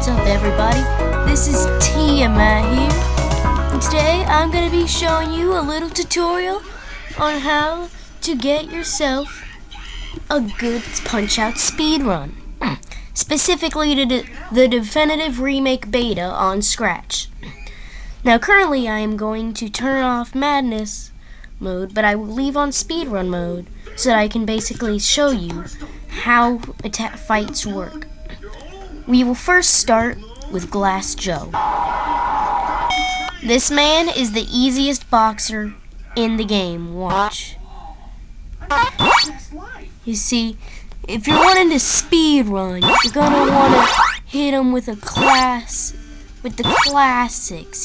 What's up, everybody? This is Tiamat here, and today I'm going to be showing you a little tutorial on how to get yourself a good Punch-Out speedrun, specifically to the Definitive Remake Beta on Scratch. Now currently I am going to turn off Madness mode, but I will leave on speedrun mode so that I can basically show you how fights work. We will first start with Glass Joe. This man is the easiest boxer in the game. Watch. You see, if you're wanting to speedrun, you're gonna want to hit him with the classics,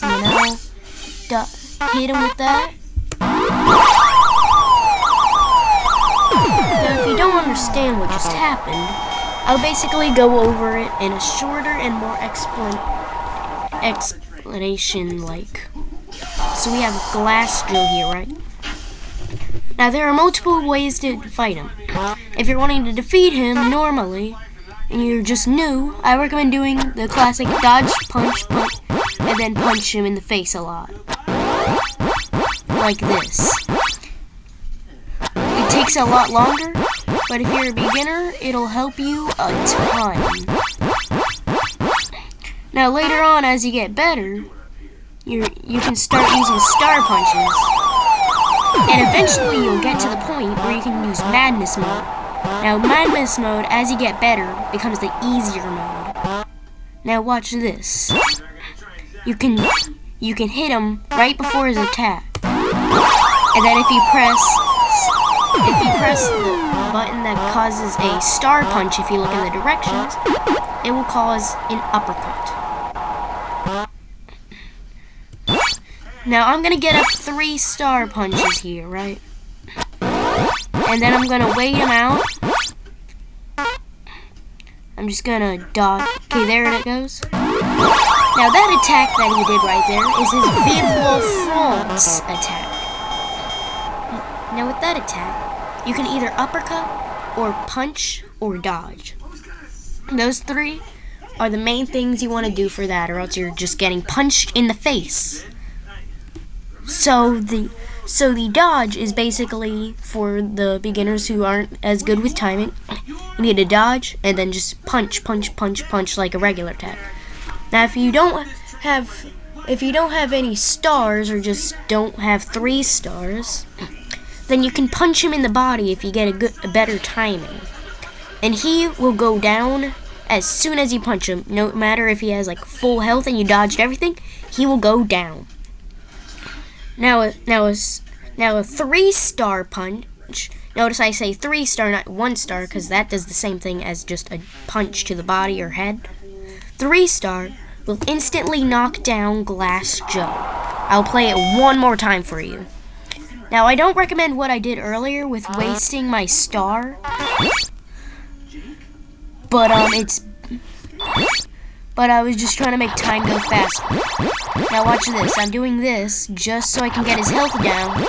you know? Hit him with that. Now, if you don't understand what just happened, I'll basically go over it in a shorter and more explanation-like. So we have Glass Joe here, right? Now there are multiple ways to fight him. If you're wanting to defeat him normally, and you're just new, I recommend doing the classic dodge, punch, and then punch him in the face a lot. Like this. It takes a lot longer, but if you're a beginner, it'll help you a ton. Now later on, as you get better, you can start using star punches, and eventually you'll get to the point where you can use Madness mode. Now Madness mode, as you get better, becomes the easier mode. Now watch this. You can hit him right before his attack, and then if you press the button that causes a star punch, if you look in the directions, it will cause an uppercut. Now I'm gonna get up 3 star punches here, right? And then I'm gonna wait him out. I'm just gonna dodge. Okay, there it goes. Now that attack that he did right there is his Vive la France attack. Now with that attack, you can either uppercut, or punch, or dodge. Those 3 are the main things you want to do for that, or else you're just getting punched in the face. So the dodge is basically for the beginners who aren't as good with timing. You need to dodge and then just punch like a regular attack. Now if you don't have any stars, or just don't have 3 stars, then you can punch him in the body if you get a better timing. And he will go down as soon as you punch him. No matter if he has like full health and you dodged everything, he will go down. Now a 3-star punch. Notice I say 3-star, not 1-star, because that does the same thing as just a punch to the body or head. 3-star will instantly knock down Glass Joe. I'll play it one more time for you. Now, I don't recommend what I did earlier with wasting my star, but I was just trying to make time go faster. Now watch this. I'm doing this just so I can get his health down,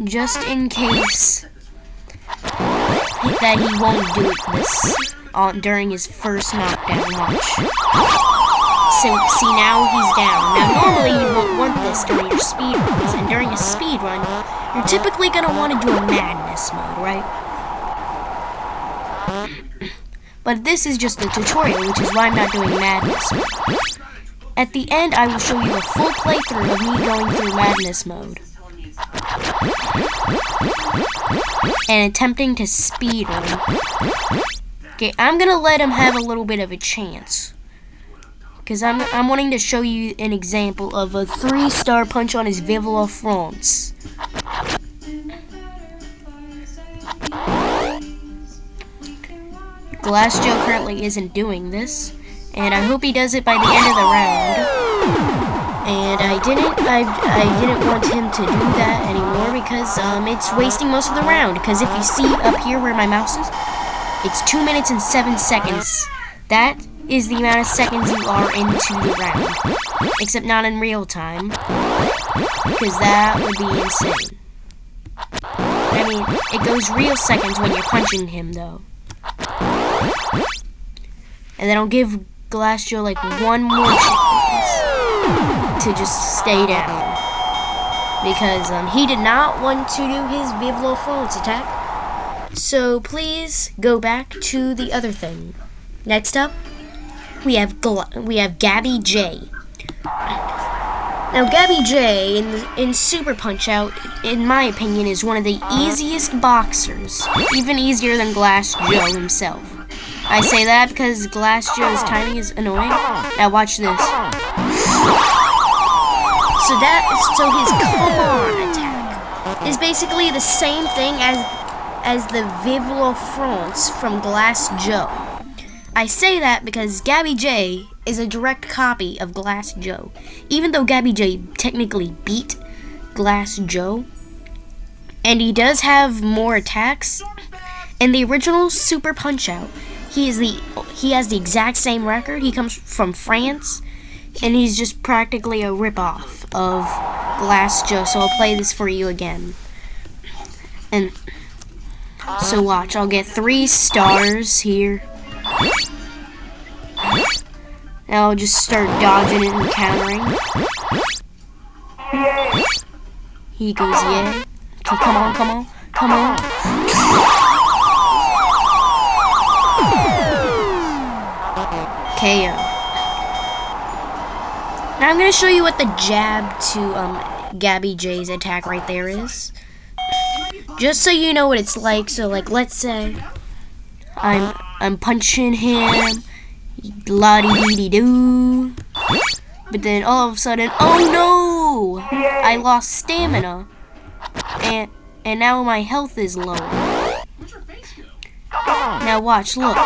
just in case that he won't do this during his first knockdown. Watch. So, see, now he's down. Now, normally you won't want this during your speedruns, and during a speedrun, you're typically going to want to do a Madness mode, right? But this is just a tutorial, which is why I'm not doing Madness mode. At the end, I will show you a full playthrough of me going through Madness mode and attempting to speedrun. Okay, I'm going to let him have a little bit of a chance, because I'm wanting to show you an example of a 3-star punch on his Vive la France. Glass Joe currently isn't doing this, and I hope he does it by the end of the round. And I didn't want him to do that anymore because it's wasting most of the round. Because if you see up here where my mouse is, it's 2 minutes and 7 seconds. That is the amount of seconds you are into the round, except not in real time, because that would be insane. I mean, it goes real seconds when you're punching him, though. And then I'll give Glass Joe like one more chance to just stay down. Because he did not want to do his Vive la France attack. So please go back to the other thing. Next up, we have Gabby Jay. Now Gabby Jay in Super Punch-Out, in my opinion, is one of the easiest boxers, even easier than Glass Joe himself. I say that because Glass Joe's timing is annoying. Now watch this. So his come on attack is basically the same thing as the Vive la France from Glass Joe. I say that because Gabby Jay is a direct copy of Glass Joe. Even though Gabby Jay technically beat Glass Joe, and he does have more attacks, in the original Super Punch-Out, he has the exact same record. He comes from France, and he's just practically a rip-off of Glass Joe. So I'll play this for you again. And so watch, I'll get 3 stars here. Now I'll just start dodging it and countering. He goes, yeah. Okay, come on. KO. Now I'm going to show you what the jab to Gabby Jay's attack right there is. Just so you know what it's like. So like, let's say I'm punching him, la-dee-dee-dee-doo, but then all of a sudden, oh no! I lost stamina, and now my health is low. Now watch, look.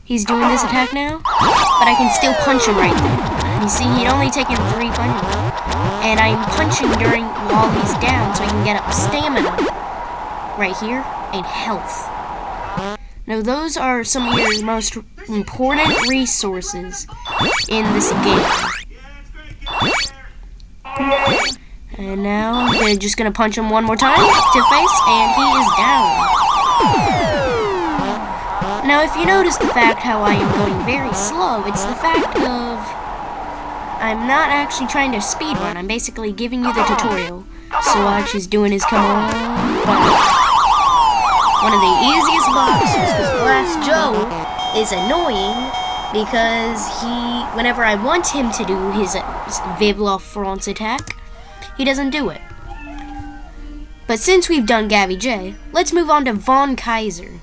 He's doing this attack now, but I can still punch him right there. You see, he'd only taken 3 punches, and I'm punching while he's down, so I can get up stamina right here and health. Now those are some of your most important resources in this game. And now I'm just gonna punch him one more time to face, and he is down. Now if you notice the fact how I am going very slow, it's the fact of I'm not actually trying to speedrun. I'm basically giving you the tutorial. So watch, he's doing his come on. One of the easiest boxers, because Glass Joe is annoying because whenever I want him to do his Vive la France attack, he doesn't do it. But since we've done Gabby Jay, let's move on to Kaiser.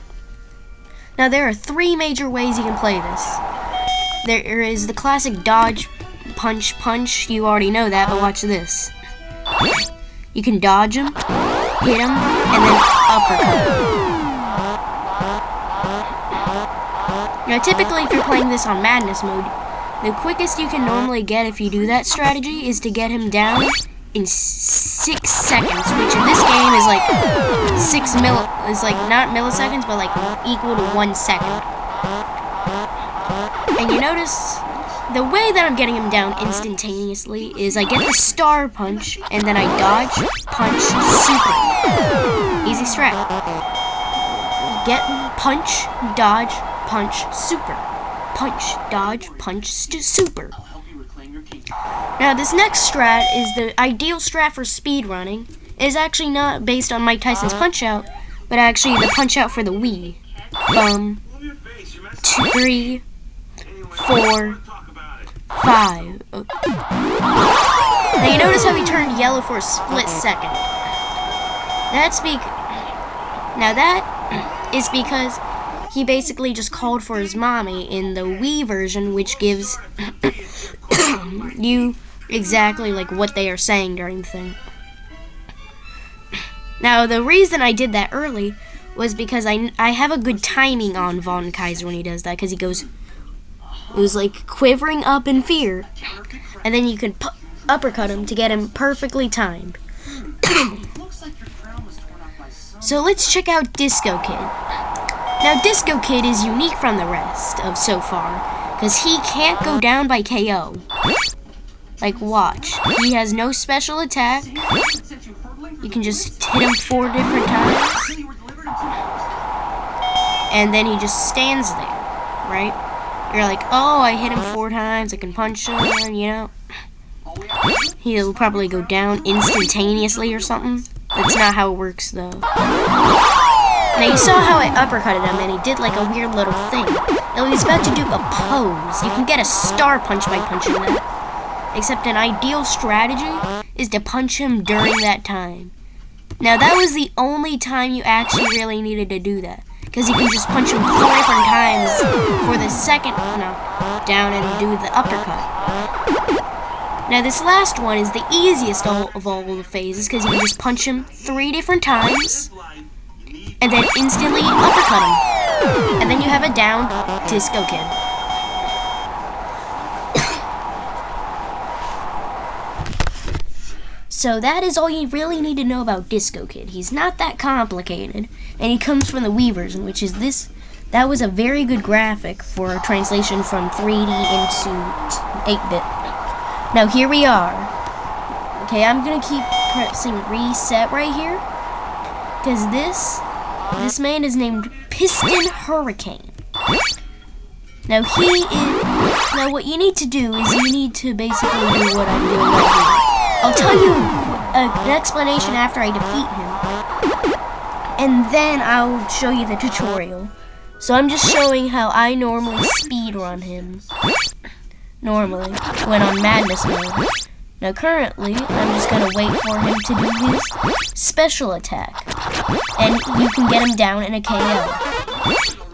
Now there are 3 major ways you can play this. There is the classic dodge, punch, you already know that, but watch this. You can dodge him, hit him, and then uppercut him. Now typically if you're playing this on Madness mode, the quickest you can normally get if you do that strategy is to get him down in 6 seconds, which in this game is like not milliseconds, but like equal to 1 second. And you notice the way that I'm getting him down instantaneously is I get the star punch, and then I dodge, punch, super. Easy strat. Get, punch, dodge, punch, super. Punch, dodge, punch, super. Now this next strat is the ideal strat for speedrunning. It is actually not based on Mike Tyson's Punch-Out, but actually the Punch-Out for the Wii. 2, 3, 4, 5. Now you notice how he turned yellow for a split second. That is because he basically just called for his mommy in the Wii version, which gives you exactly like what they are saying during the thing. Now the reason I did that early was because I have a good timing on Kaiser when he does that, because he goes, it was like quivering up in fear, and then you can uppercut him to get him perfectly timed. So let's check out Disco Kid. Now Disco Kid is unique from the rest of so far, because he can't go down by KO. Like watch, he has no special attack. You can just hit him 4 different times, and then he just stands there, right? you're like, oh, I hit him 4 times, I can punch him, you know. He'll probably go down instantaneously or something. That's not how it works, though. Now, you saw how I uppercutted him, and he did like a weird little thing. Now, he's about to do a pose. You can get a star punch by punching that. Except an ideal strategy is to punch him during that time. Now, that was the only time you actually really needed to do that. Because you can just punch him 4 different times for the second down and do the uppercut. Now, this last one is the easiest of all the phases because you can just punch him 3 different times and then instantly uppercut him. And then you have a down Disco Kid. So that is all you really need to know about Disco Kid. He's not that complicated, and he comes from the Wii version, which is this. That was a very good graphic for a translation from 3D into 8-bit. Now here we are. Okay, I'm gonna keep pressing reset right here, because this man is named Piston Hurricane. Now what you need to do is you need to basically do what I'm doing right here. I'll tell you an explanation after I defeat him, and then I'll show you the tutorial. So I'm just showing how I normally speedrun him, normally, when on Madness mode. Now currently, I'm just going to wait for him to do his special attack, and you can get him down in a KO.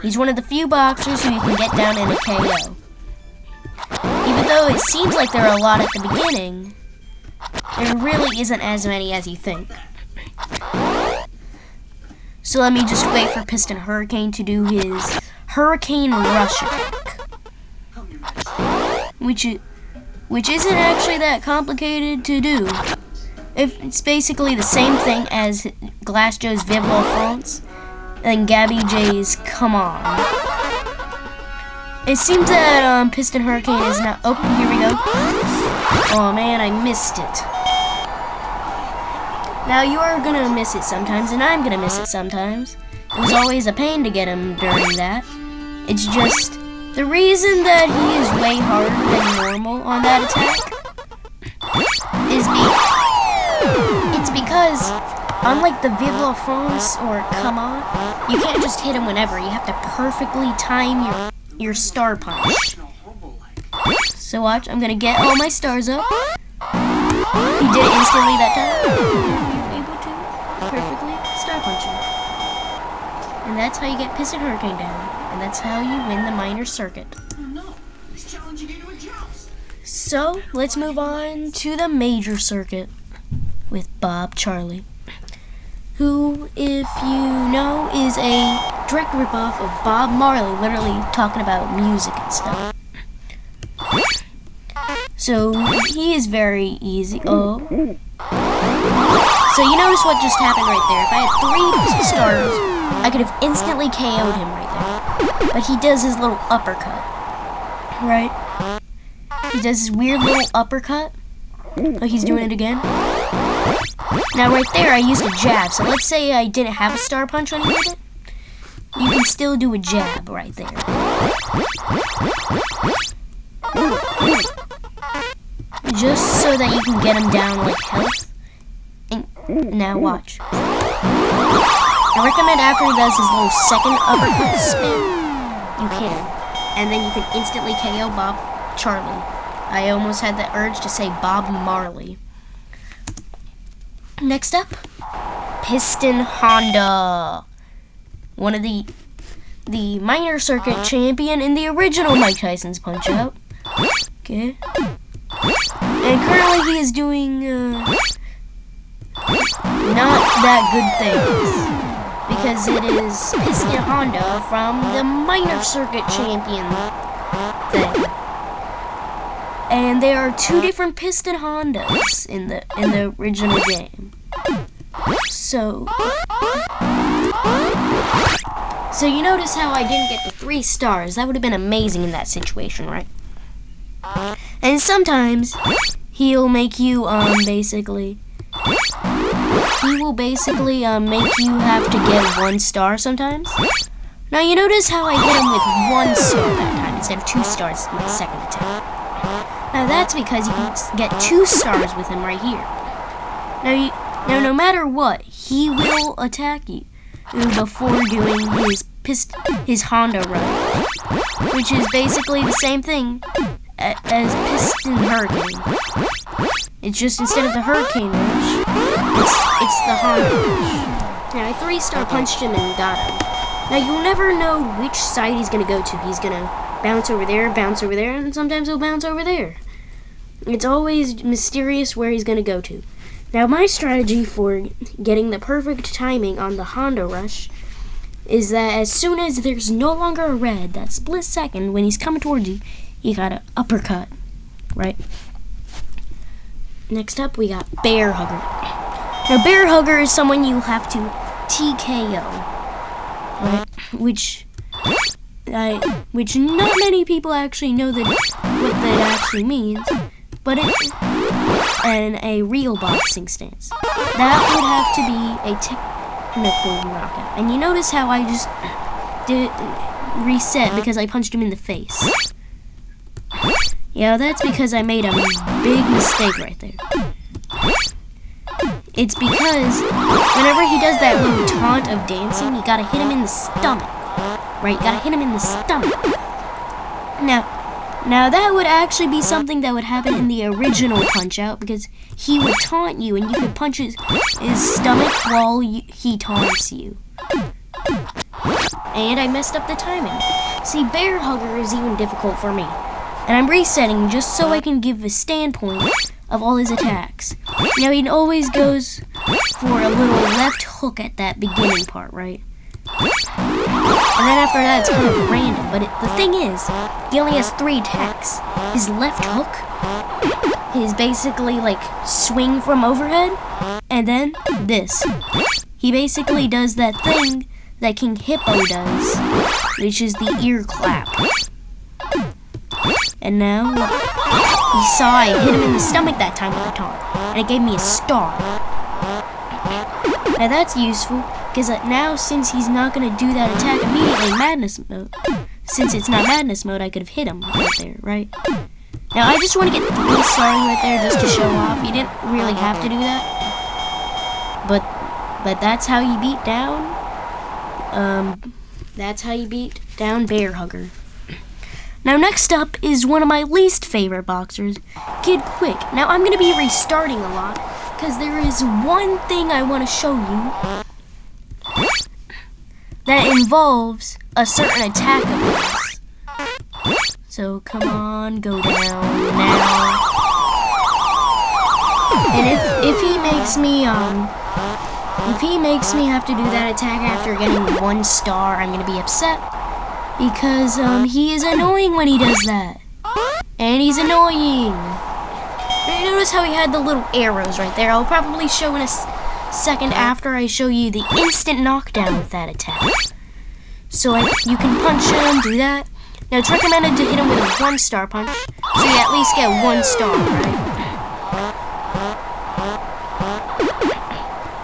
He's one of the few boxers who you can get down in a KO. Even though it seems like there are a lot at the beginning, there really isn't as many as you think. So let me just wait for Piston Hurricane to do his Hurricane Rush attack. Which isn't actually that complicated to do. It's basically the same thing as Glass Joe's Vive la France and Gabby Jay's Come On. It seems that Piston Hurricane is not... Oh, here we go. Oh man, I missed it. Now you are gonna miss it sometimes, and I'm gonna miss it sometimes. It was always a pain to get him during that. It's just the reason that he is way harder than normal on that attack is it's because unlike the Vive la France or Come On, you can't just hit him whenever. You have to perfectly time your star punch. So watch, I'm gonna get all my stars up. He did it instantly that time. Perfectly star punching. And that's how you get Piston Hurricane down. And that's how you win the minor circuit. So, let's move on to the major circuit with Bob Charlie, who, if you know, is a direct ripoff of Bob Marley, literally talking about music and stuff. So, he is very easy. Oh. So you notice what just happened right there. If I had 3 stars, I could have instantly KO'd him right there. But he does his little uppercut. Right? He does his weird little uppercut. Oh, he's doing it again. Now right there, I used a jab. So let's say I didn't have a star punch when he did it. You can still do a jab right there. Just so that you can get him down like health. Now watch. I recommend after he does his little second uppercut spin, you hit him. And then you can instantly KO Bob Charlie. I almost had the urge to say Bob Marley. Next up, Piston Honda. One of the minor circuit champion in the original Mike Tyson's Punch-Out. Okay. And currently he is doing not that good things, because it is Piston Honda from the minor circuit champion thing, and there are 2 different Piston Hondas in the original game. So you notice how I didn't get the 3 stars. That would have been amazing in that situation, right? And sometimes he'll make you basically make you have to get 1 star sometimes. Now you notice how I hit him with 1 star that time. instead of 2 stars with my second attack. Now that's because you can get 2 stars with him right here. Now no matter what, he will attack you before doing his Honda run, which is basically the same thing as Piston Hurricane. It's just instead of the Hurricane Rush, it's the Honda Rush. Now I 3-star punched him and got him. Now you'll never know which side he's gonna go to. He's gonna bounce over there, and sometimes he'll bounce over there. It's always mysterious where he's gonna go to. Now my strategy for getting the perfect timing on the Honda Rush is that as soon as there's no longer a red, that split second when he's coming towards you, you gotta uppercut, right? Next up, we got Bear Hugger. Now, Bear Hugger is someone you have to TKO, right? Which not many people actually know what that actually means, but in a real boxing stance, that would have to be a technical knockout. And you notice how I just did reset because I punched him in the face. Yeah, that's because I made a big mistake right there. It's because whenever he does that little taunt of dancing, you gotta hit him in the stomach. Right, you gotta hit him in the stomach. Now that would actually be something that would happen in the original Punch-Out, because he would taunt you and you could punch his stomach while he taunts you. And I messed up the timing. See, Bear Hugger is even difficult for me. And I'm resetting just so I can give a standpoint of all his attacks. Now he always goes for a little left hook at that beginning part, right? And then after that it's kind of random, but the thing is, he only has 3 attacks. His left hook is basically like swing from overhead, and then this. He basically does that thing that King Hippo does, which is the ear clap. And now, you saw I hit him in the stomach that time with a taunt, and it gave me a star. Now that's useful, because now since he's not going to do that attack immediately in Madness Mode, since it's not Madness Mode, I could have hit him right there, right? Now I just want to get 3 stars right there just to show off. You didn't really have to do that. But that's how you beat down, Bear Hugger. Now next up is one of my least favorite boxers, Kid Quick. Now I'm going to be restarting a lot, because there is one thing I want to show you that involves a certain attack of his. So come on, go down now. And if he makes me have to do that attack after getting 1 star, I'm going to be upset. Because he is annoying when he does that. And he's annoying. Now, notice how he had the little arrows right there. I'll probably show in a second after I show you the instant knockdown with that attack. So you can punch him, do that. Now it's recommended to hit him with a 1-star punch, so you at least get 1 star, right?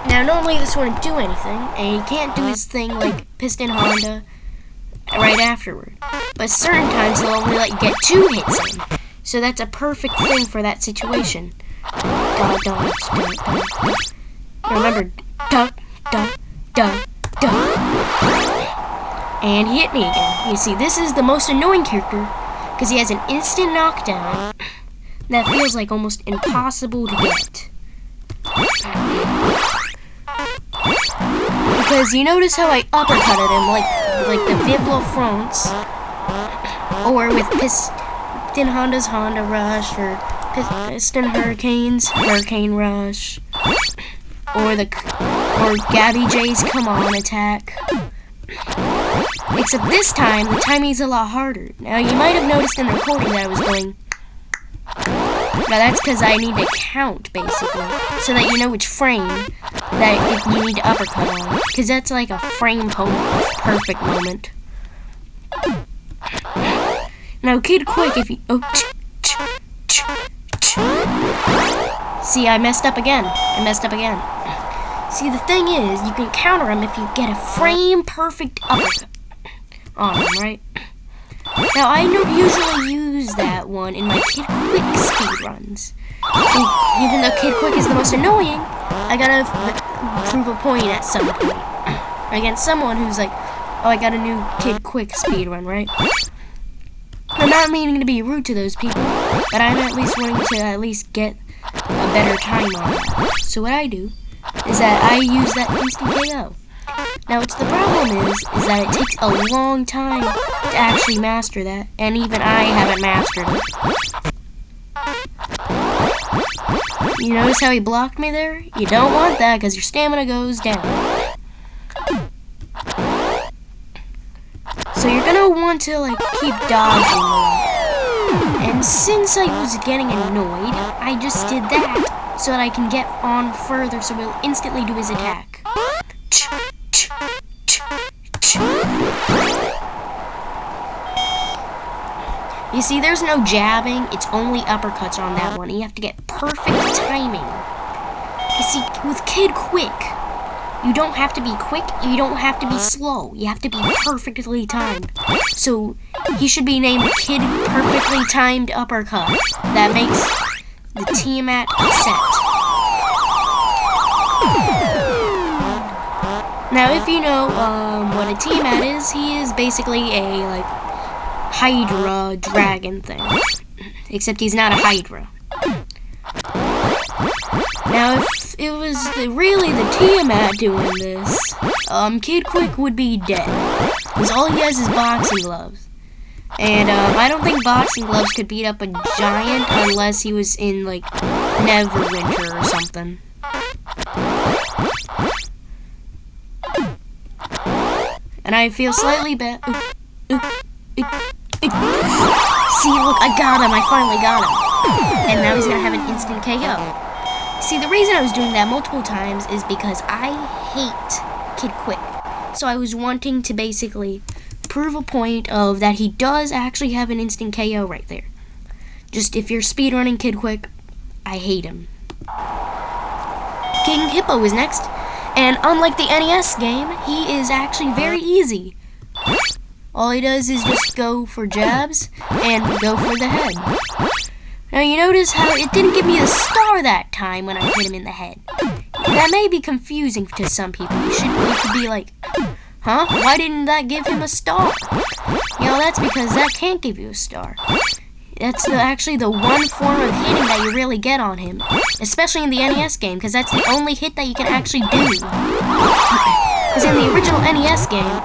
Now normally this wouldn't do anything, and he can't do his thing like Piston Honda right afterward. But certain times he'll only let you get 2 hits in. So that's a perfect thing for that situation. Dodge. Remember, duck. And he hit me again. You see, this is the most annoying character because he has an instant knockdown that feels like almost impossible to get. Because you notice how I uppercutted him like the Vive La France, or with Piston Honda's Honda Rush, or Piston Hurricane's Hurricane Rush, or Gabby Jay's Come On attack. Except this time, the timing's a lot harder. Now you might have noticed in the recording that I was going. Now that's because I need to count, basically, so that you know which frame that you need to uppercut on. Because that's like a frame perfect moment. Now, Kid Quick, if you... See, I messed up again. See, the thing is, you can counter him if you get a frame perfect uppercut on him, right? Now, I don't usually use that one in my Kid Quick speedruns. Even though Kid Quick is the most annoying, I gotta prove a point at some point. Against someone who's like, oh, I got a new Kid Quick speedrun, right? I'm not meaning to be rude to those people, but I'm at least wanting to at least get a better time on it. So what I do is that I use that instant KO. Now, the problem is that it takes a long time to actually master that, and even I haven't mastered it. You notice how he blocked me there? You don't want that because your stamina goes down. So you're gonna want to like keep dodging a lot. And since I was getting annoyed, I just did that so that I can get on further so he'll instantly do his attack. You see, there's no jabbing, it's only uppercuts on that one. You have to get perfect timing. You see, with Kid Quick, you don't have to be quick, you don't have to be slow. You have to be perfectly timed. So, he should be named Kid Perfectly Timed Uppercut. That makes the Tiamat upset. Now, if you know what a Tiamat is, he is basically a, like, Hydra dragon thing. Except he's not a Hydra. Now, if it was really the Tiamat doing this, Kid Quick would be dead. Because all he has is boxing gloves. And, I don't think boxing gloves could beat up a giant unless he was in, like, Neverwinter or something. And I feel slightly bad. See, look, I got him. I finally got him. And now he's gonna have an instant KO. See, the reason I was doing that multiple times is because I hate Kid Quick. So I was wanting to basically prove a point of that he does actually have an instant KO right there. Just if you're speedrunning Kid Quick, I hate him. King Hippo is next. And unlike the NES game, he is actually very easy. All he does is just go for jabs and go for the head. Now you notice how it didn't give me a star that time when I hit him in the head. That may be confusing to some people. You could be like, huh? Why didn't that give him a star? You know, that's because that can't give you a star. That's actually the one form of hitting that you really get on him. Especially in the NES game, because that's the only hit that you can actually do. Because in the original NES game,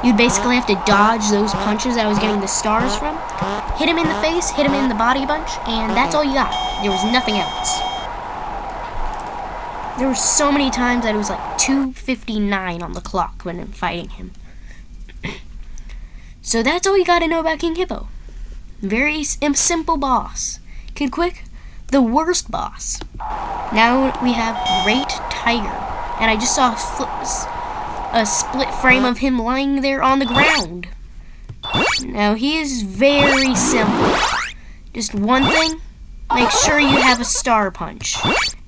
you'd basically have to dodge those punches that I was getting the stars from. Hit him in the face, hit him in the body bunch, and that's all you got. There was nothing else. There were so many times that it was like 2:59 on the clock when I'm fighting him. So that's all you gotta know about King Hippo. Very simple boss. Kid Quick, the worst boss. Now we have Great Tiger. And I just saw a split frame of him lying there on the ground. Now he is very simple. Just one thing, make sure you have a star punch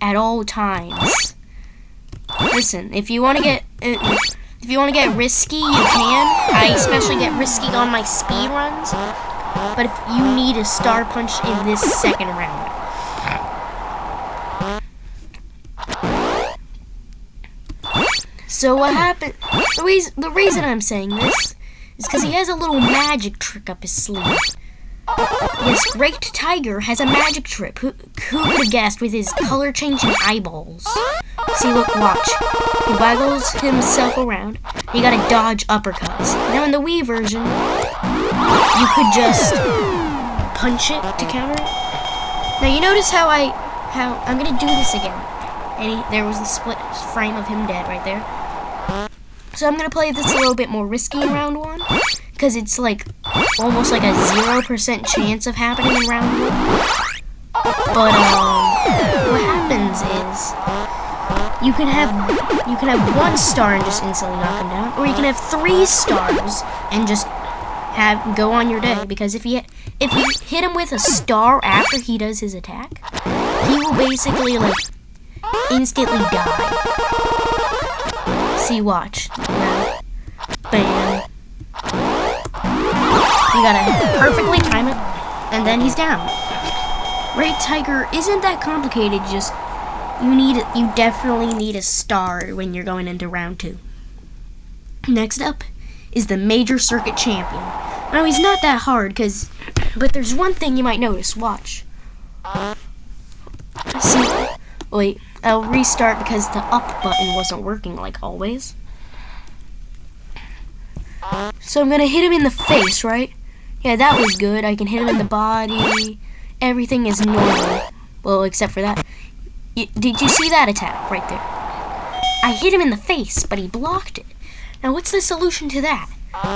at all times. Listen, if you want to get risky, you can. I especially get risky on my speed runs. But if you need a star punch in this second round. So what happened? The reason I'm saying this is because he has a little magic trick up his sleeve. Yes, Great Tiger has a magic trick. Who could have guessed with his color-changing eyeballs? See, look, watch. He waggles himself around. You gotta dodge uppercuts. Now in the Wii version, you could just punch it to counter it. Now you notice how I'm gonna do this again. And there was the split frame of him dead right there. So I'm gonna play this a little bit more risky in round one, because it's like almost like a 0% chance of happening in round one. But what happens is you can have one star and just instantly knock him down, or you can have 3 stars and just go on your day. Because if you hit him with a star after he does his attack, he will basically like instantly die. See, watch. Now, bam. You gotta perfectly time it, and then he's down. Right, Tiger isn't that complicated, just you definitely need a star when you're going into round 2. Next up is the Major Circuit Champion. Now he's not that hard, but there's one thing you might notice. Watch. See, wait, I'll restart because the up button wasn't working like always. So I'm gonna hit him in the face, right? Yeah, that was good. I can hit him in the body. Everything is normal. Well, except for that. Did you see that attack right there? I hit him in the face, but he blocked it. Now, what's the solution to that?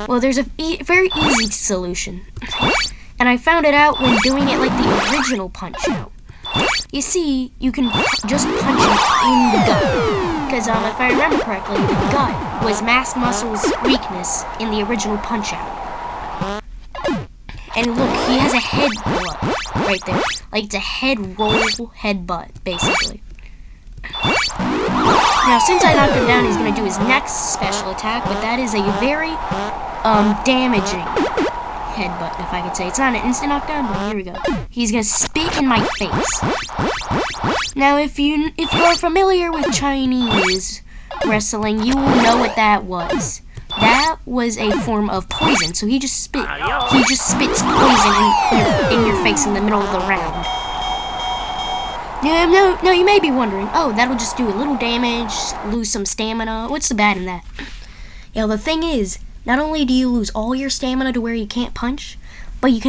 Well, there's a very easy solution. And I found it out when doing it like the original Punch-Out. You see, you can just punch him in the gut. Because if I remember correctly, the gut was Mask Muscle's weakness in the original Punch-Out. And look, he has a headbutt right there. Like, it's a head roll headbutt, basically. Now, since I knocked him down, he's going to do his next special attack, but that is a very damaging headbutt, if I could say. It's not an instant knockdown, but here we go. He's going to spit in my face. Now, if you are familiar with Chinese wrestling, you will know what that was. That was a form of poison, so he just spits poison in your face in the middle of the round. Now you may be wondering, oh, that'll just do a little damage, lose some stamina. What's the bad in that? Yeah, the thing is, not only do you lose all your stamina to where you can't punch, but you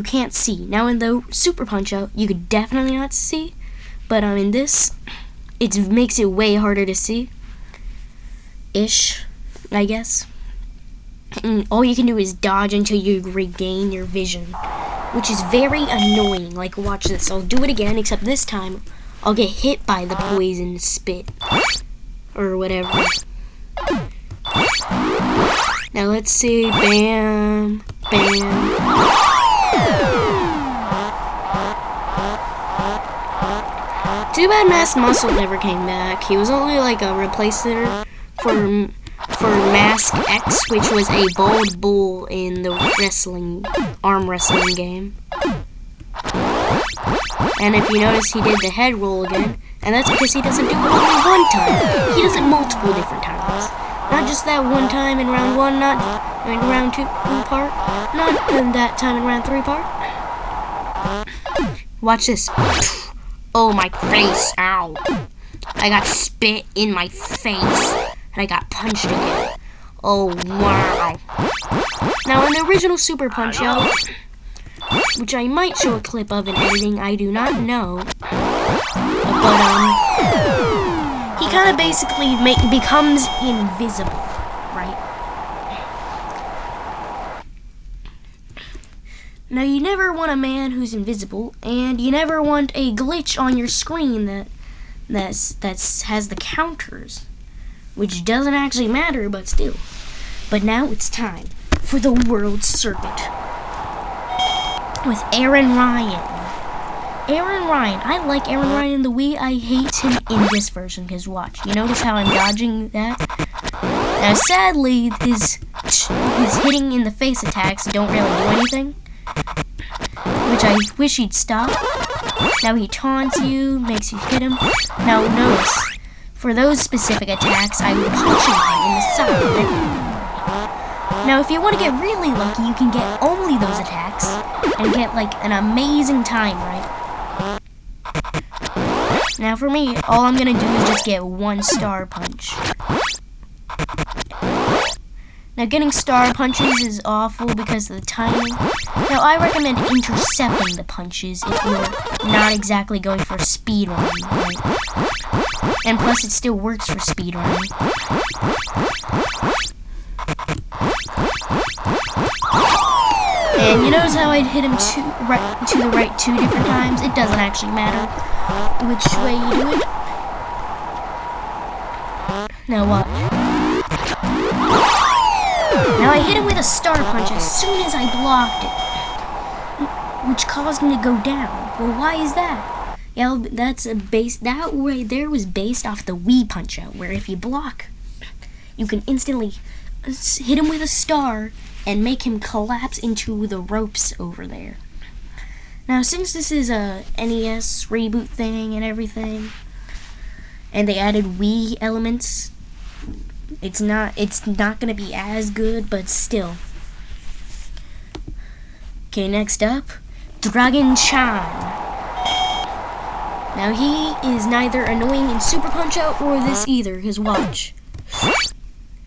can't see. Now in the Super Punch-Out, you could definitely not see, but in this, it makes it way harder to see. Ish, I guess. And all you can do is dodge until you regain your vision, which is very annoying. Like, watch this. I'll do it again, except this time I'll get hit by the poison spit or whatever. Now let's see. Bam, bam. Too bad Mask Muscle never came back. He was only like a replacer for Mask X, which was a bald bull in the arm wrestling game. And if you notice, he did the head roll again, and that's because he doesn't do it only one time. He does it multiple different times. Not just that one time in round 1, not in round 2 part, not in that time in round 3 part. Watch this. Oh, my face, ow. I got spit in my face. And I got punched again. Oh, wow. Now, in the original Super Punch-Out, which I might show a clip of in editing, I do not know. But, he kind of basically becomes invisible, right? Now, you never want a man who's invisible, and you never want a glitch on your screen that has the counters. Which doesn't actually matter, but still. But now it's time for the World Circuit with Aaron Ryan. Aaron Ryan. I like Aaron Ryan in the Wii. I hate him in this version, because watch. You notice how I'm dodging that? Now, sadly, his hitting in the face attacks don't really do anything, which I wish he'd stop. Now he taunts you, makes you hit him. Now, notice. For those specific attacks, I'm punching him in the side. Now, if you want to get really lucky, you can get only those attacks and get, like, an amazing time, right? Now, for me, all I'm going to do is just get 1 star punch. Now, getting star punches is awful because of the timing. Now, I recommend intercepting the punches if you're not exactly going for speedrunning, right? And plus, it still works for speedrunning. And you notice how I hit him to the right 2 different times? It doesn't actually matter which way you do it. Now watch. Now I hit him with a star punch as soon as I blocked it, which caused him to go down. Well, why is that? Yeah, that right there was based off the Wii Punch-Out, where if you block, you can instantly hit him with a star, and make him collapse into the ropes over there. Now, since this is a NES reboot thing and everything, and they added Wii elements, it's not gonna be as good, but still. Okay, next up, Dragon Chan. Now he is neither annoying in Super Punch-Out or this either, because watch.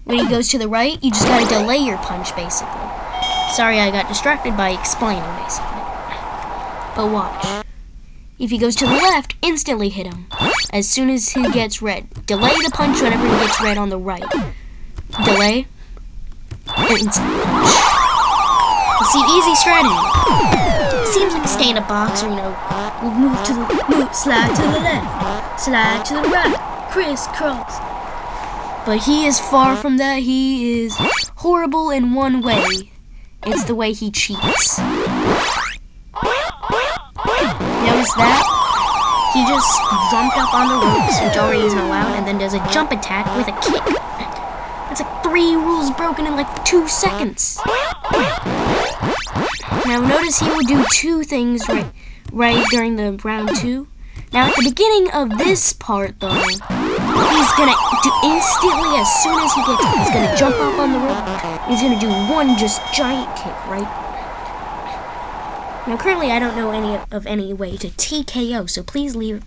When he goes to the right, you just gotta delay your punch, basically. Sorry, I got distracted by explaining, basically. But watch. If he goes to the left, instantly hit him. As soon as he gets red. Delay the punch whenever he gets red on the right. Delay. And instant punch. You see, easy strategy. Seems like a stand-up boxer, you know. Slide to the left. Slide to the right. Crisscross. But he is far from that. He is horrible in one way. It's the way he cheats. Notice that? He just jumped up on the ropes, which already isn't allowed, and then does a jump attack with a kick. That's like 3 rules broken in like 2 seconds. Now notice he will do 2 things right during the round 2. Now at the beginning of this part though, he's gonna do instantly, as soon as he gets up, he's gonna jump up on the rope. He's gonna do 1 just giant kick, right? Now currently I don't know any way to TKO, so please leave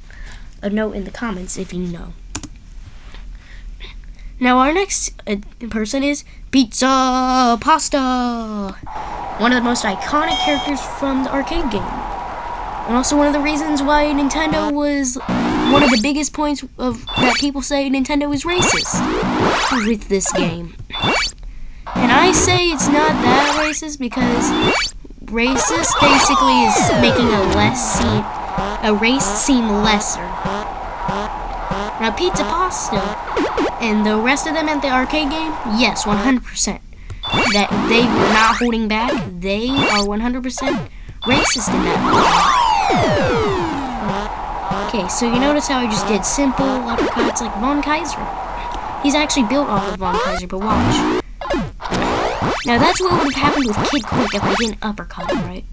a note in the comments if you know. Now our next person is Pizza Pasta, one of the most iconic characters from the arcade game, and also one of the reasons why Nintendo was one of the biggest points of that people say Nintendo is racist with this game. And I say it's not that racist because racist basically is making a race seem lesser. Now Pizza Pasta and the rest of them at the arcade game, yes, 100%. That they were not holding back. They are 100% racist in that. Okay, so you notice how I just did simple uppercuts like Von Kaiser. He's actually built off of Von Kaiser, but watch. Now that's what would have happened with Kid Quick if I didn't uppercut him, right?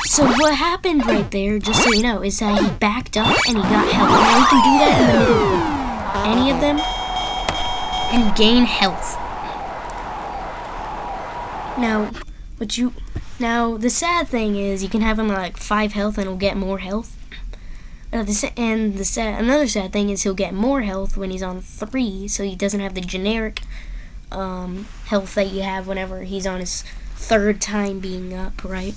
So what happened right there, just so you know, is that he backed up and he got health. Now he can do that in the middle of any of them and gain health. Now the sad thing is you can have him at like 5 health and he'll get more health. Another sad thing is he'll get more health when he's on 3, so he doesn't have the generic health that you have whenever he's on his 3rd time being up, right?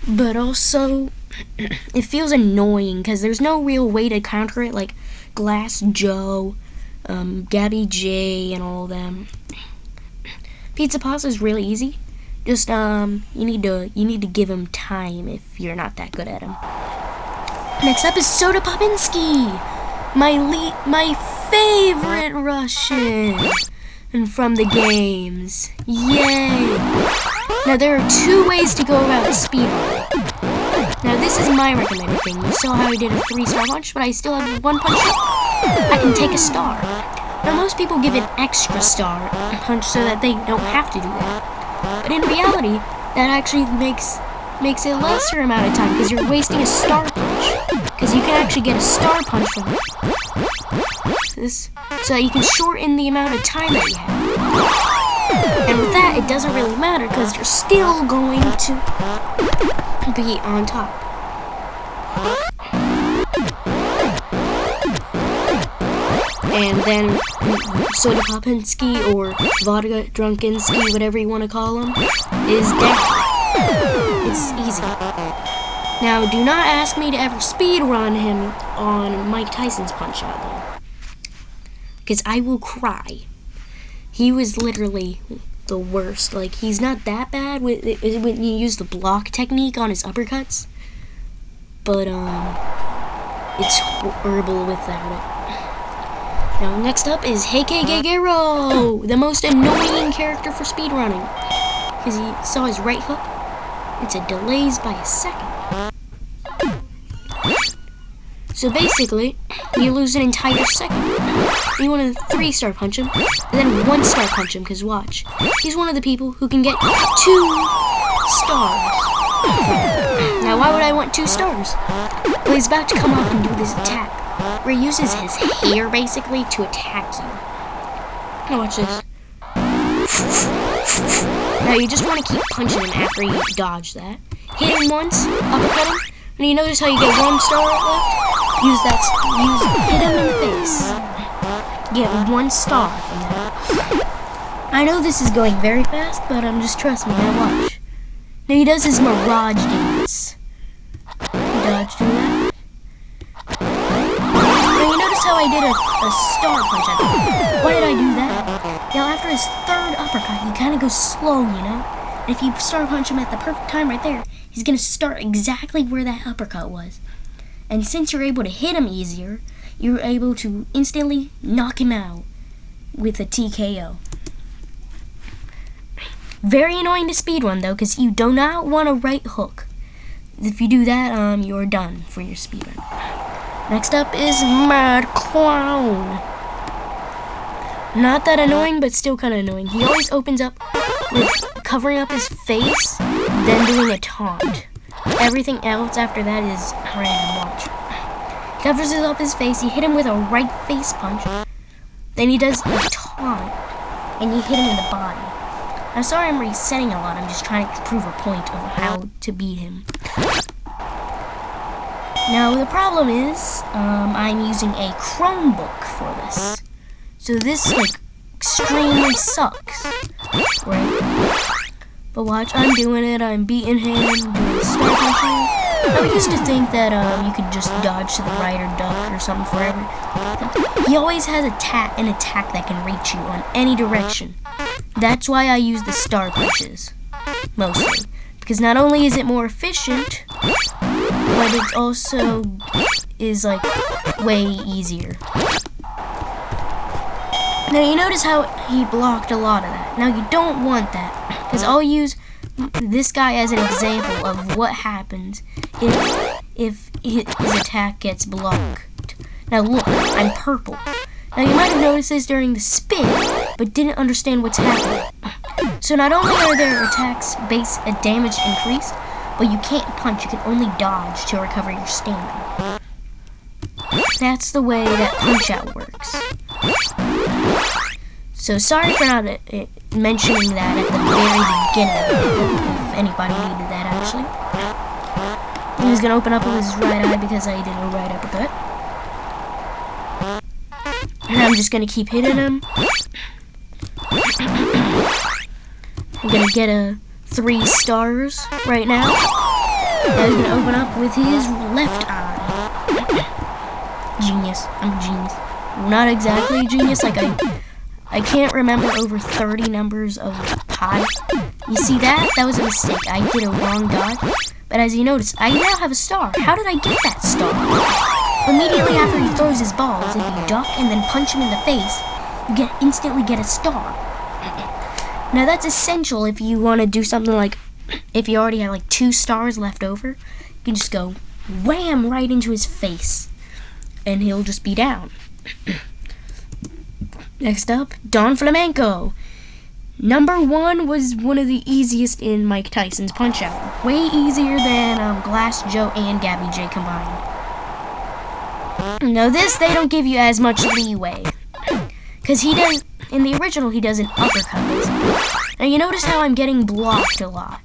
But also, it feels annoying because there's no real way to counter it, like Glass Joe, Gabby Jay, and all them. Pizza Pasta is really easy. Just you need to give him time if you're not that good at him. Next up is Soda Popinski, my favorite Russian from the games. Yay! Now there are 2 ways to go about speedrunning. Now this is my recommended thing. You saw how I did a 3-star punch, but I still have 1 punch up. I can take a star. Now most people give an extra star punch so that they don't have to do that. But in reality, that actually makes it a lesser amount of time because you're wasting a star punch. Because you can actually get a star punch from this, so that you can shorten the amount of time that you have. And with that, it doesn't really matter because you're still going to be on top. And then Soda Popinski or Vodka Drunkinski, whatever you want to call him, is down. It's easy. Now, do not ask me to ever speedrun him on Mike Tyson's Punch-Out, though. Because I will cry. He was literally the worst. Like, he's not that bad when you use the block technique on his uppercuts. But, it's horrible without it. Now, next up is Garo, the most annoying character for speedrunning. Because he saw his right hook. It's a delays by a second. So basically, you lose an entire second. You want to 3-star punch him, and then 1-star punch him, because watch. He's one of the people who can get 2 stars. Now, why would I want 2 stars? Well, he's about to come up and do this attack, where he uses his hair, basically, to attack you. Now, watch this. Now, you just want to keep punching him after you dodge that. Hit him once, uppercut him, and you notice how you get 1 star left? Hit him in the face. Get 1 star from that. I know this is going very fast, but just trust me, now watch. Now he does his mirage dance. Dodge through that. Now you notice how I did a star punch at him. Why did I do that? Now after his 3rd uppercut, he kind of goes slow, you know? And if you star punch him at the perfect time right there, he's going to start exactly where that uppercut was. And since you're able to hit him easier, you're able to instantly knock him out with a TKO. Very annoying to speedrun though, because you do not want a right hook. If you do that, you're done for your speedrun. Next up is Mad Clown. Not that annoying, but still kind of annoying. He always opens up with covering up his face, then doing a taunt. Everything else after that is random. Watch. He covers up his face, you hit him with a right face punch, then he does a taunt, and you hit him in the body. I'm sorry I'm resetting a lot, I'm just trying to prove a point of how to beat him. Now the problem is, I'm using a Chromebook for this. So this, extremely sucks, right? But watch, I'm doing it, I'm beating him, doing star punching. I used to think that you could just dodge to the right or duck or something forever. He always has an attack that can reach you on any direction. That's why I use the star punches, mostly. Because not only is it more efficient, but it also is, way easier. Now you notice how he blocked a lot of that. Now you don't want that, because I'll use this guy as an example of what happens if his attack gets blocked. Now look, I'm purple. Now you might have noticed this during the spin, but didn't understand what's happening. So not only are their attacks base damage increased, but you can't punch, you can only dodge to recover your stamina. That's the way that Punch-Out works. So sorry for not mentioning that at the very beginning of the video, if anybody needed that actually. He's gonna open up with his right eye because I did a right uppercut. And I'm just gonna keep hitting him. I'm gonna get a 3 stars right now. Now he's gonna open up with his left eye. Genius. I'm a genius. Not exactly a genius, I can't remember over 30 numbers of pi. You see that? That was a mistake. I did a wrong dodge. But as you notice, I now have a star. How did I get that star? Immediately after he throws his balls, if you duck and then punch him in the face, you instantly get a star. Now that's essential if you want to do something if you already have 2 stars left over, you can just go wham right into his face, and he'll just be down. Next up, Don Flamenco. Number 1 was one of the easiest in Mike Tyson's Punch-Out. Way easier than Glass Joe and Gabby Jay combined. Now this, they don't give you as much leeway. Because in the original, he does an uppercut, basically. Now you notice how I'm getting blocked a lot.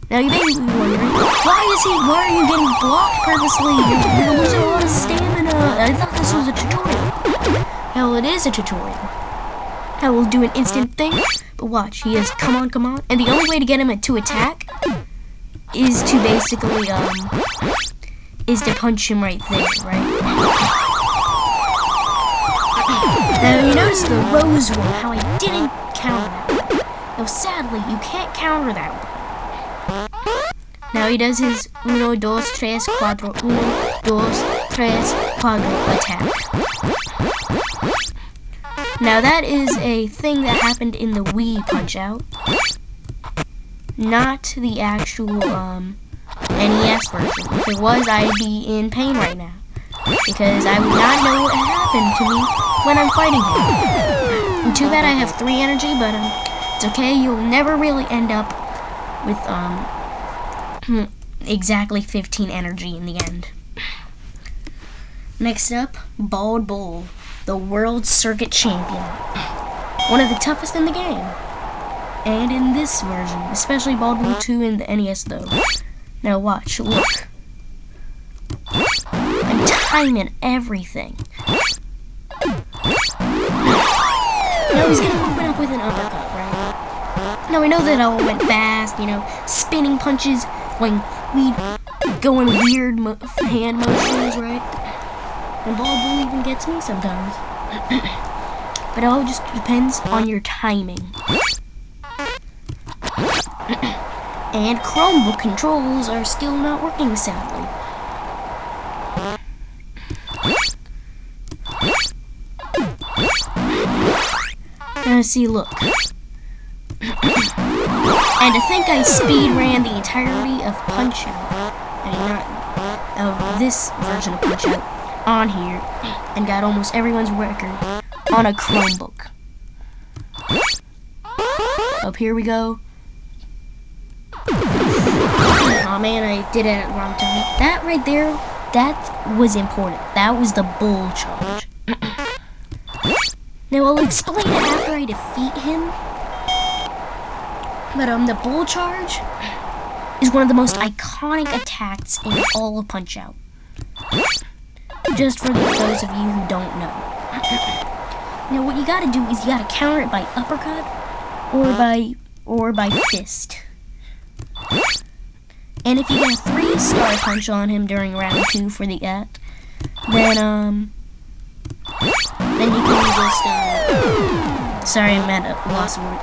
Now you may be wondering, why are you getting blocked purposely? You're losing a lot of stamina. I thought this was a tutorial. Hell, it is a tutorial. I will do an instant thing, but watch, he is come on, and the only way to get him to attack is to basically, is to punch him right there, right? Now you notice the rose one, how I didn't counter that one. Now sadly, you can't counter that one. Now he does his 1, 2, 3, 4, 1, 2, 3, 4 attack. Now that is a thing that happened in the Wii Punch-Out, not the actual NES version. If it was, I'd be in pain right now. because I would not know what happened to me when I'm fighting him. And too bad I have 3 energy, but it's okay. You'll never really end up with exactly 15 energy in the end. Next up, Bald Bull, the World Circuit Champion. One of the toughest in the game. And in this version, especially Bald Bull 2 in the NES though. Now watch, look. I'm timing everything. Now he's gonna open up with an uppercut, right? Now I know that all went fast, you know, spinning punches, when we go in weird hand motions, right? And Bald Bull even gets me sometimes. But it all just depends on your timing. And Chromebook controls are still not working, sadly. Now see, look. And to think I speed ran the entirety of Punch-Out, I mean not of this version of Punch-Out, on here, and got almost everyone's record on a Chromebook. Up here we go. Oh man, I did it at the wrong time. That right there, that was important. That was the bull charge. Now I'll explain it after I defeat him. But the bull charge is one of the most iconic attacks in all of Punch-Out. Just for those of you who don't know. Now what you gotta do is you gotta counter it by uppercut or by fist. And if you get a 3-star punch on him during round 2 for the then you can just sorry, I meant a lost word.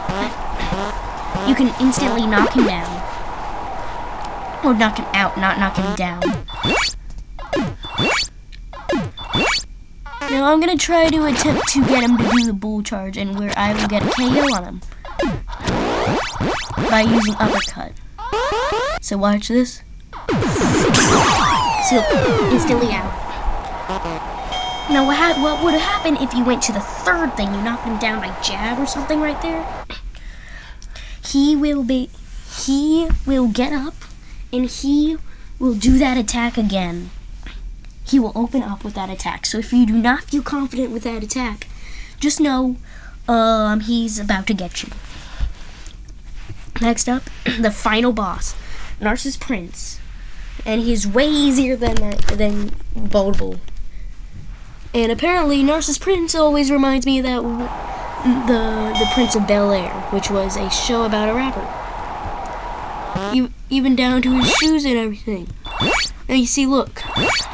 You can instantly knock him down. Or knock him out, not knock him down. Now I'm gonna try to attempt to get him to do the bull charge, and where I will get a KO on him by using uppercut. So watch this. So instantly out. Now what would happen if you went to the 3rd thing? You knocked him down by jab or something right there. He will get up and he will do that attack again. He will open up with that attack. So if you do not feel confident with that attack, just know he's about to get you. Next up, the final boss, Narcis Prince. And he's way easier than Bald Bull. And apparently Narcis Prince always reminds me of that the Prince of Bel-Air, which was a show about a rapper. Even down to his shoes and everything. And you see, look,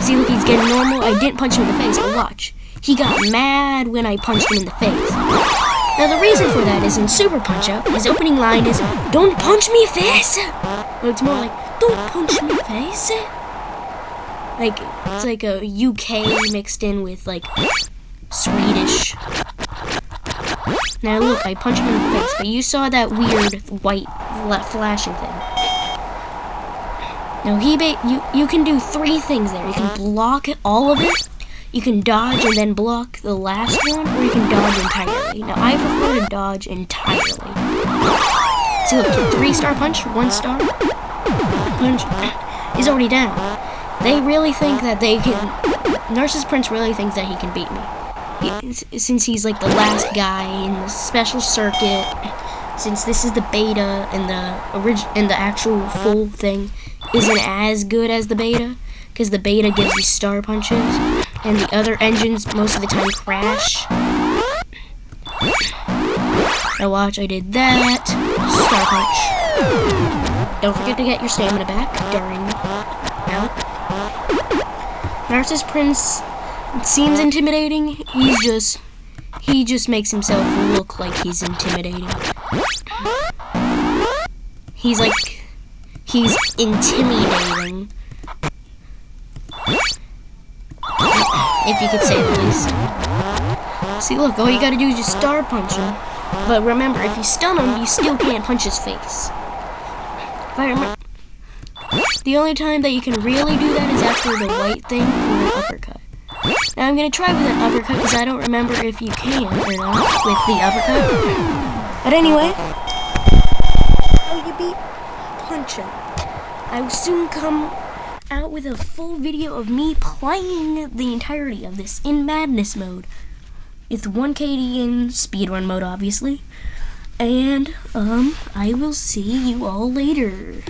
he's getting normal. I didn't punch him in the face, but watch. He got mad when I punched him in the face. Now the reason for that is in Super Punch-Out, his opening line is, "Don't punch me face!" Well, it's more like, "Don't punch me face!" Like, it's like a UK mixed in with, like, Swedish. Now look, I punched him in the face, but you saw that weird white flashing thing. Now you can do 3 things there. You can block all of it, you can dodge and then block the last one, or you can dodge entirely. Now I prefer to dodge entirely. See, look, 3-star punch, 1-star punch. He's already down. They really think that they can. Narcis Prince really thinks that he can beat me. Since he's like the last guy in the special circuit, since this is the beta and the actual full thing isn't as good as the beta, because the beta gives you star punches and the other engines most of the time crash. Now watch, I did that. Star punch. Don't forget to get your stamina back during out. Narcis Prince seems intimidating. He just makes himself look like he's intimidating. He's intimidating, if you could say the least. See, look, all you gotta do is just star punch him. But remember, if you stun him, you still can't punch his face. If I remember, the only time that you can really do that is after the white thing or an uppercut. Now I'm gonna try with an uppercut because I don't remember if you can or not with the uppercut. But anyway, oh, you beat Puncher. I will soon come out with a full video of me playing the entirety of this in Madness mode. It's 1KD in speedrun mode, obviously. And I will see you all later.